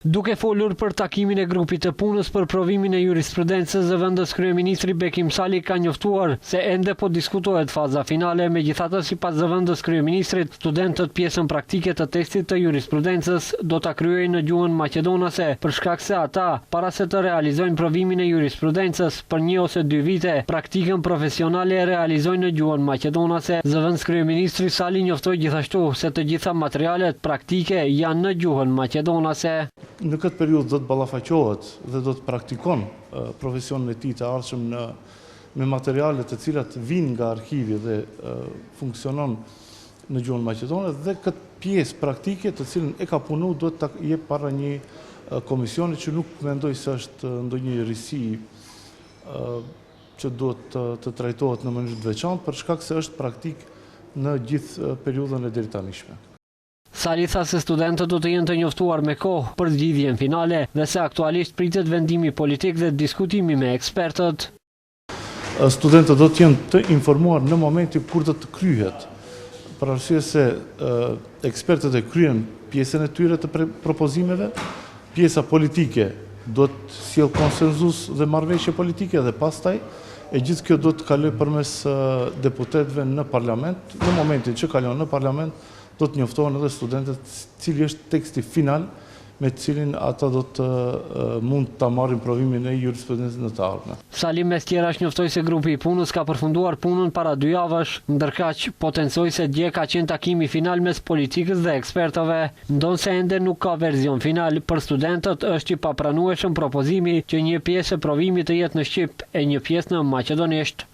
Duke folur për takimin e grupit të punës për provimin e jurisprudencës, zëvendës kryeministri Bekim Sali ka njoftuar se ende po diskutohet faza finale, megjithatë sipas zëvendës kryeministrit, studentët pjesën praktike të testit të jurisprudencës do ta kryejnë në gjuhën maqedonase, për shkak se ata, para se të realizojnë provimin e jurisprudencës për 1 ose 2 vite, praktikën profesionale e realizojnë në gjuhën maqedonase. Zëvendës kryeministri Sali njoftoi gjithashtu se të gjitha materialet praktike janë në gjuhën maqedonase. Në këtë periudhë do të ballafaqohet dhe do të praktikon profesionin e tij të ardhshëm me materiale të cilat vijnë nga arkivi dhe funksionon në gjuhën maqedone, dhe këtë pjesë praktike të cilën e ka punuar duhet ta jep para një komisioni që nuk mendoj se është ndonjë risi që duhet të trajtohet në mënyrë të veçantë, për shkak se është praktik në gjithë periudhën e deri tanishme. Sali tha se studentët do të jenë të njoftuar me kohë për zgjidhjen finale dhe se aktualisht pritet vendimi politik dhe diskutimi me ekspertët. Studentët do të jenë të informuar në momentin kur do të kryhet, për arsye se ekspertët e kryen pjesën e tyre të propozimeve, pjesa politike do të sjell konsenzus dhe marrëveshje politike dhe pastaj e gjithë kjo do të kalojë përmes deputetëve në parlament. Në momentin që kalon në parlament do të njoftohen edhe studentët cili është teksti final me të cilin ata do të mund ta marrin provimin e jurisprudencës në të ardhmen. Sali mes tjerash njoftoi se grupi i punës ka përfunduar punën para 2 javësh, ndërkaq potencoi se dje ka qenë takimi final mes politikës dhe ekspertëve, ndonse ende nuk ka verzion final. Për studentët është i papranueshëm propozimi që një pjesë e provimit të jetë në shqip e një pjesë në maqedonisht.